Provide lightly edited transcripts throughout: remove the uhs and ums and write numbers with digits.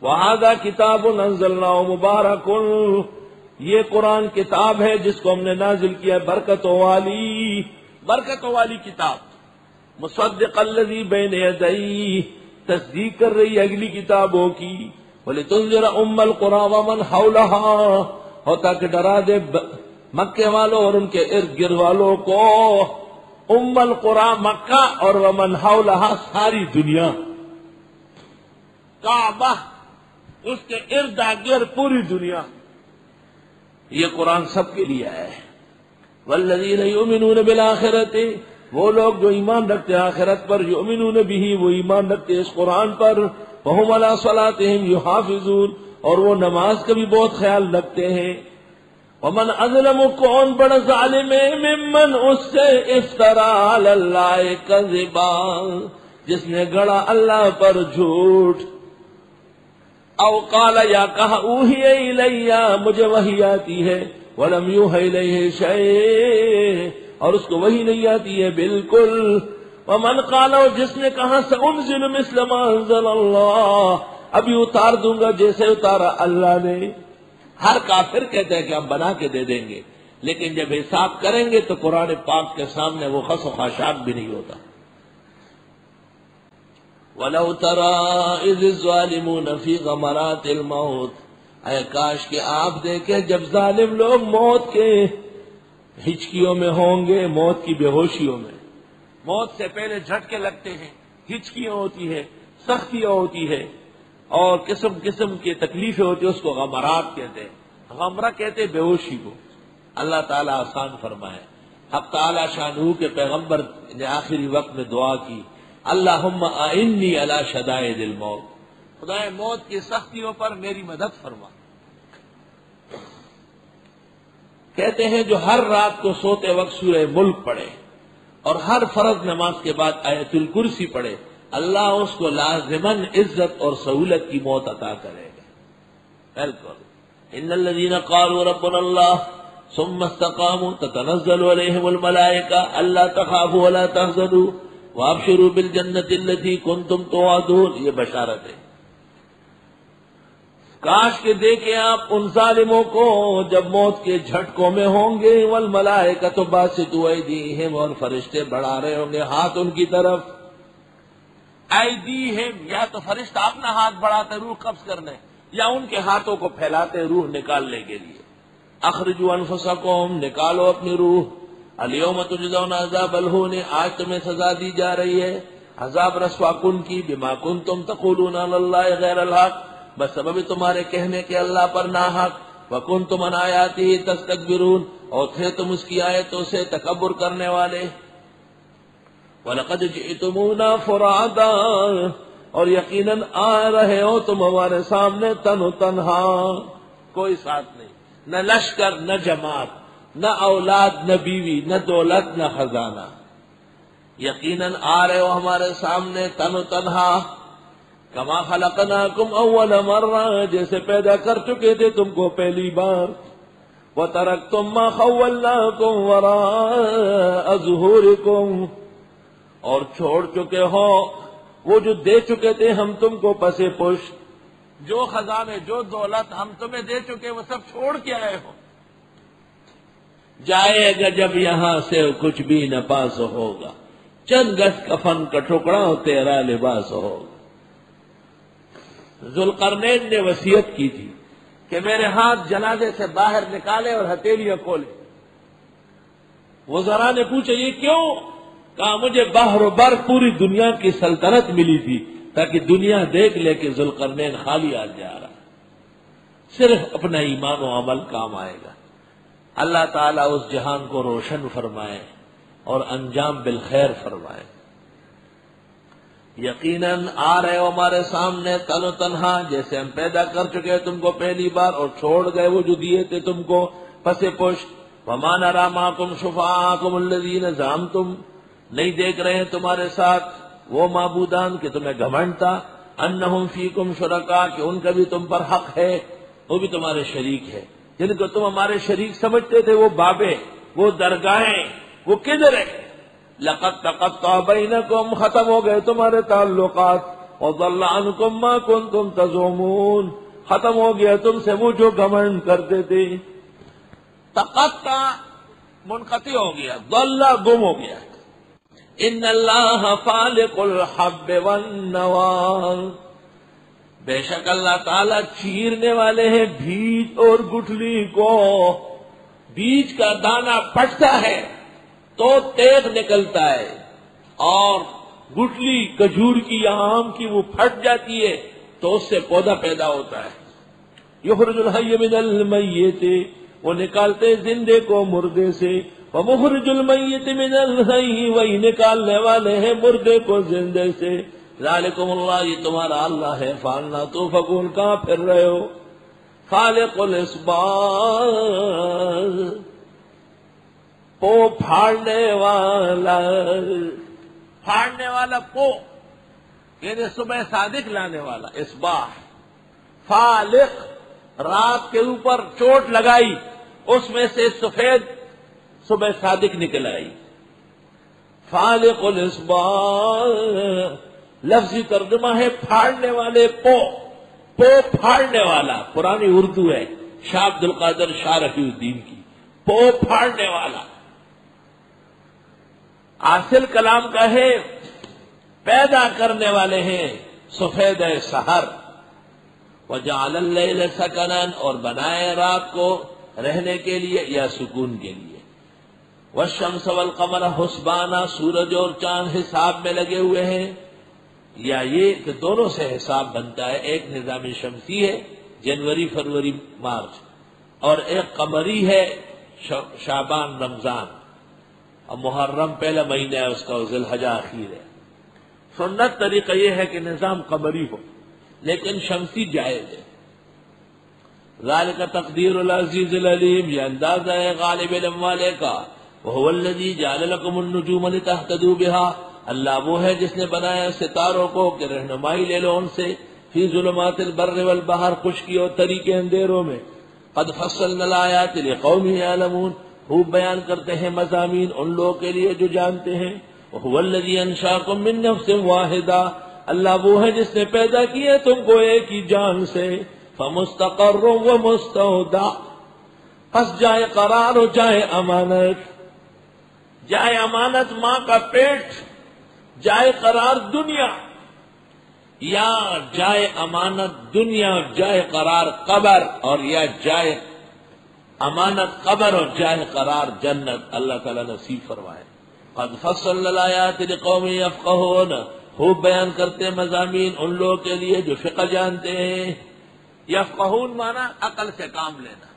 وَهَذَا كِتَابٌ أَنزَلْنَاهُ مُبَارَكٌ، یہ قرآن کتاب ہے جس کو ہم نے نازل کیا برکتوں والی کتاب. مصدق الذی بین یدیہ، تصدیق کر رہی ہے اگلی کتابوں کی. وَلِتُنذِرَ أُمَّ الْقُرَىٰ وَمَنْ حَوْلَهَا، اور تاکہ ڈرا دے مکے والوں اور ان کے ارد گرد والوں کو. ام القرى مکہ اور ومن حولها ساری دنیا. کعبہ اس کے ارد گرد پوری دنیا. یہ قرآن سب کے لیے ہے. والذین یؤمنون بالآخرۃ، وہ لوگ جو ایمان رکھتے آخرت پر. یؤمنون به، وہ ایمان رکھتے اس قرآن پر. وهم علی صلاتهم یحافظون، اور وہ نماز کا بھی بہت خیال رکھتے ہیں. ومن اظلم، کون بڑا ظالم ہے، ممن اس سے افترا علی اللہ کذبا، جس نے گڑا اللہ پر جھوٹ. او قال، یا کہا اوحی الی، مجھے وحی آتی ہے. ولم یوحی الیہ شیء، اور اس کو وحی نہیں آتی ہے بالکل. ومن قال، جس نے کہا سانزل مثل ما انزل اللہ، ابھی اتار دوں گا جیسے اتارا اللہ نے. ہر کافر کہتا ہے کہ ہم بنا کے دے دیں گے، لیکن جب حساب کریں گے تو قرآن پاک کے سامنے وہ خس و خاشاک بھی نہیں ہوتا. وَلَوْ تَرَىٰ إِذِ الظَّالِمُونَ فِي غَمَرَاتِ الْمَوْتِ، اے کاش کہ آپ دیکھیں جب ظالم لوگ موت کے ہچکیوں میں ہوں گے، موت کی بے ہوشیوں میں. موت سے پہلے جھٹکے لگتے ہیں، ہچکیاں ہوتی ہے، سختیاں ہوتی ہے، اور قسم قسم کی تکلیفیں ہوتی ہیں. اس کو غمرات کہتے ہیں. غمرہ کہتے ہیں بے ہوشی کو. اللہ تعالیٰ آسان فرمائے. حق تعالیٰ شانہ کے پیغمبر نے آخری وقت میں دعا کی، اللہم اعنی علی شدائد الموت، خدائے موت کی سختیوں پر میری مدد فرما. کہتے ہیں جو ہر رات کو سوتے وقت سورہ ملک پڑھے اور ہر فرض نماز کے بعد آیت الکرسی پڑھے، اللہ اس کو لازماً عزت اور سہولت کی موت عطا کرے گا. بالکل. ان الذين قالوا ربنا الله ثم استقاموا تتنزل عليهم الملائكة الا تخافوا ولا تحزنوا وابشروا بالجنة التي كنتم توعدون. یہ بشارت ہے. کاش کہ دیکھیں آپ ان ظالموں کو جب موت کے جھٹکوں میں ہوں گے. والملائکۃ باسطوا ایدیہم، اور فرشتے بڑھا رہے ہوں گے ہاتھ ان کی طرف. ایدیہم، یا تو فرشتہ اپنا ہاتھ بڑھاتے روح قبض کرنے، یا ان کے ہاتھوں کو پھیلاتے روح نکالنے کے لیے. اخرجوا انفسکم، نکالو اپنی روح. الیوم تجزون عذاب الہون، آج تمہیں سزا دی جا رہی ہے عذاب رسوا کن کی. بما کنتم تقولون علی اللہ غیر الحق، بس سبب تمہارے کہنے کے اللہ پر ناحق. وکنتم عن آیاتہ تستکبرون، اور تھے تم اس کی آیتوں سے تکبر کرنے والے. وَلَقَدْ جِئْتُمُونَا فُرَادًا، اور یقیناً آ رہے ہو تم ہمارے سامنے تن و تنہا، کوئی ساتھ نہیں، نہ لشکر نہ جماعت، نہ اولاد نہ بیوی، نہ دولت نہ خزانہ. یقیناً آ رہے ہو ہمارے سامنے تن و تنہا. کما خلقناکم اول مرہ، جیسے پیدا کر چکے تھے تم کو پہلی بار. وَتَرَكْتُم مَّا خَوَّلْنَاكُمْ وَرَاءَ ظُهُورِكُمْ، اور چھوڑ چکے ہو وہ جو دے چکے تھے ہم تم کو پسے پشت. جو خزانے جو دولت ہم تمہیں دے چکے وہ سب چھوڑ کے آئے ہو. جائے گا جب یہاں سے کچھ بھی نہ پاس ہوگا، چند گز کفن کا ٹکڑا تیرا لباس ہوگا. ذوالقرنین نے وصیت کی تھی کہ میرے ہاتھ جنازے سے باہر نکالے اور ہتھیلیاں کھولے. وزراء نے پوچھا یہ کیوں؟ کہا مجھے بحر و بر پوری دنیا کی سلطنت ملی تھی تاکہ دنیا دیکھ لے کہ ذوالقرنین خالی آ جا رہا. صرف اپنا ایمان و عمل کام آئے گا. اللہ تعالیٰ اس جہان کو روشن فرمائے اور انجام بالخیر فرمائے. یقیناً آ رہے ہو ہمارے سامنے تن و تنہا، جیسے ہم پیدا کر چکے تم کو پہلی بار اور چھوڑ گئے وہ جو دیے تھے تم کو پسے پشت. وَمَا نَرَىٰ مَعَكُمْ شُفَعَاءَكُمُ الَّذِينَ زَعَمْتُمْ، نہیں دیکھ رہے ہیں تمہارے ساتھ وہ معبودان کہ تمہیں گھمنڈ تھا. انہم فیکم شرکاء، کہ ان کا بھی تم پر حق ہے، وہ بھی تمہارے شریک ہے. جن کو تم ہمارے شریک سمجھتے تھے وہ بابے، وہ درگاہیں، وہ کدھر ہے؟ لقد تقطع بینکم، ختم ہو گئے تمہارے تعلقات. وضل عنکم ما کنتم تزعمون، ختم ہو گیا تم سے وہ جو گھمنڈ کرتے تھے. تقطع منقطع ہو گیا، ضل گم ہو گیا. ان اللہ فالق الحب والنوى، بے شک اللہ تعالیٰ چیرنے والے ہیں بیج اور گٹھلی کو. بیج کا دانہ پھٹتا ہے تو تیغ نکلتا ہے، اور گٹھلی کھجور کی یا آم کی وہ پھٹ جاتی ہے تو اس سے پودا پیدا ہوتا ہے. یخرج الحی من المیت، وہ نکالتے زندے کو مردے سے. ومخرج المیت من الحی، وہی نکالنے والے ہیں مردے کو زندے سے. ذالکم اللہ، یہ تمہارا اللہ ہے. فانا توفکون، کہاں پھر رہے ہو. خالق الاصباح، پو پھاڑنے والا، پھاڑنے والا پو یعنی صبح صادق لانے والا. اصباح، فالق، رات کے اوپر چوٹ لگائی اس میں سے سفید صبح صادق نکل آئی. فالق الاصباح لفظی ترجمہ ہے پھاڑنے والے پو. پو پھاڑنے والا پرانی اردو ہے شاہ عبد القادر شاہ رفیع الدین کی. پو پھاڑنے والا اصل کلام کا ہے پیدا کرنے والے ہیں سفید سحر. وجعل اللیل سکنا، اور بنائے رات کو رہنے کے لیے یا سکون کے لیے. والشمس والقمر حسبانا، سورج اور چاند حساب میں لگے ہوئے ہیں. یا یہ کہ دونوں سے حساب بنتا ہے، ایک نظام شمسی ہے جنوری فروری مارچ، اور ایک قمری ہے شعبان رمضان، اور محرم پہلا مہینہ ہے اس کا، ذی الحجہ آخر ہے. سنت طریقہ یہ ہے کہ نظام قمری ہو لیکن شمسی جائز ہے. ذالک تقدیر العزیز العلیم، یہ اندازہ ہے غالب علم والے کا. وہو الذی جعل لکم النجوم لتہتدوا بها، اللہ وہ ہے جس نے بنایا ستاروں کو کہ رہنمائی لے لو ان سے. فی ظلمات البر والبحر، خشکی اور تری کے اندھیروں میں. قد فصلنا الآیات لقوم یعلمون، خوب بیان کرتے ہیں مضامین ان لوگوں کے لیے جو جانتے ہیں. وہو الذی انشاکم من نفس واحدہ، اللہ وہ ہے جس نے پیدا کیا تم کو ایک ہی جان سے. فمستقر ومستودع، پس جائے قرار ہو جائے امانت. جائے امانت ماں کا پیٹ، جائے قرار دنیا، یا جائے امانت دنیا جائے قرار قبر، اور یا جائے امانت قبر اور جائے قرار جنت. اللہ تعالیٰ نصیب فرمائے. قد فصلنا الآیات لقوم یفقہون، خوب بیان کرتے مضامین ان لوگوں کے لیے جو فقہ جانتے ہیں. یفقہون مانا عقل سے کام لینا،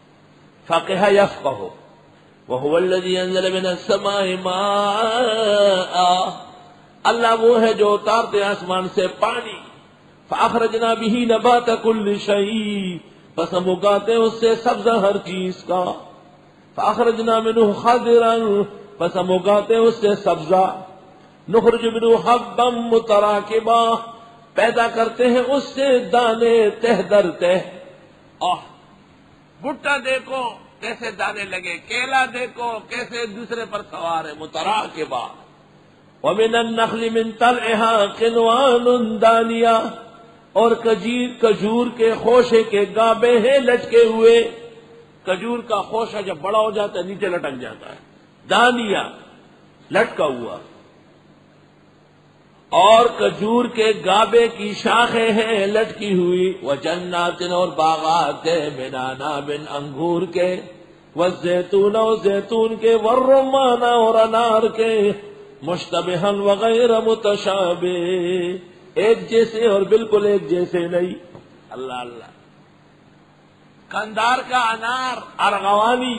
فقہ یفقہ. وہو الذی انزل من السماء ماء، اللہ وہ ہے جو اتارتے آسمان سے پانی. فاخرجنا به نبات كل شيء، پس ہم اگاتے اس سے سبزہ ہر چیز کا. فاخرجنا منه خضرا، پس ہم اگاتے اس سے سبزہ. نخرج منه حبا متراکبا، پیدا کرتے ہیں اس سے دانے تہ در تہ. بھٹا دیکھو کیسے دانے لگے، کیلا دیکھو کیسے دوسرے پر سوار ہے. متراکبا. ومن النخل من طلعها قنوان دانیہ، اور کھجور کے خوشے کے گابے ہیں لٹکے ہوئے. کھجور کا خوشہ جب بڑا ہو جاتا ہے نیچے لٹک جاتا ہے، دانیہ لٹکا ہوا. اور کھجور کے گابے کی شاخیں ہیں لٹکی ہوئی. وجنات، اور باغات من عناب، انگور کے. والزیتون، اور زیتون کے. والرمان، اور انار کے. مشتبہا وغیر متشابہ، ایک جیسے اور بالکل ایک جیسے نہیں. اللہ اللہ. قندار کا انار ارغوانی،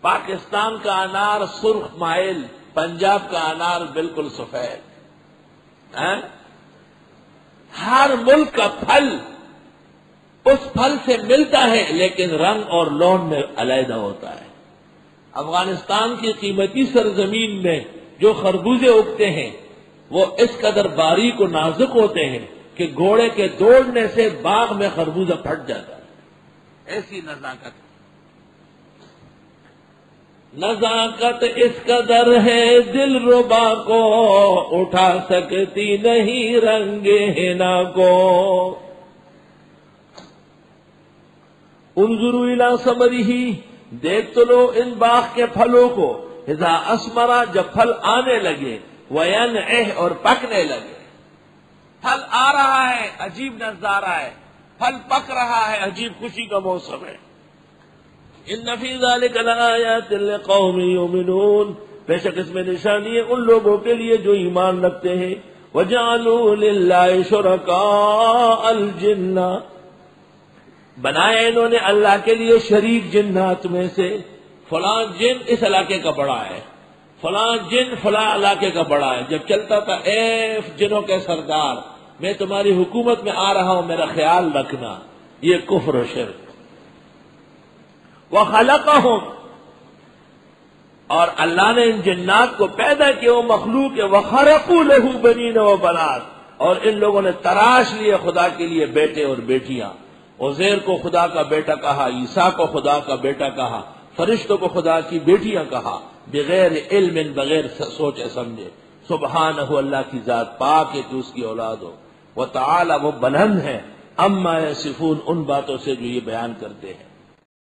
پاکستان کا انار سرخ مائل، پنجاب کا انار بالکل سفید. ہر ملک کا پھل اس پھل سے ملتا ہے لیکن رنگ اور لون میں علیحدہ ہوتا ہے. افغانستان کی قیمتی سرزمین میں جو خربوزے اگتے ہیں وہ اس قدر باریک و نازک ہوتے ہیں کہ گھوڑے کے دوڑنے سے باغ میں خربوزہ پھٹ جاتا ہے. ایسی نزاکت. نزاکت اس قدر ہے دل ربا کو، اٹھا سکتی نہیں رنگ حنا کو۔ انظروا الی ثمرہ، دیکھ تو لو ان باغ کے پھلوں کو، اذا اثمرا، جب پھل آنے لگے، وینعہ، اور پکنے لگے۔ پھل آ رہا ہے، عجیب نظارہ ہے، پھل پک رہا ہے، عجیب خوشی کا موسم ہے۔ ان فی ذلک لآیات لقوم یؤمنون، بے شک اس میں نشانی ہے ان لوگوں کے لیے جو ایمان رکھتے ہیں۔ وجعلوا للہ شرکاء الجن، بنائے انہوں نے اللہ کے لیے شریک جنات میں سے، فلاں جن اس علاقے کا بڑا ہے، فلاں جن فلاں علاقے کا بڑا ہے۔ جب چلتا تھا اے جنوں کے سردار، میں تمہاری حکومت میں آ رہا ہوں، میرا خیال رکھنا، یہ کفر و شرک۔ وَخَلَقَهُمْ، اور اللہ نے ان جنات کو پیدا کیا، وہ مخلوق ہے، وَخَرَقُوا لَهُ بَنِينَ وَبَنَاتٍ، اور ان لوگوں نے تراش لیے خدا کے لیے بیٹے اور بیٹیاں۔ عزیر کو خدا کا بیٹا کہا، عیسیٰ کو خدا کا بیٹا کہا، فرشتوں کو خدا کی بیٹیاں کہا، بغیر علم، بغیر سوچے سمجھے۔ سبحانہ، اللہ کی ذات پاک ہے کہ اس کی اولاد ہو، وتعالی، وہ بلند ہے، عما یصفون، ان باتوں سے جو یہ بیان کرتے ہیں۔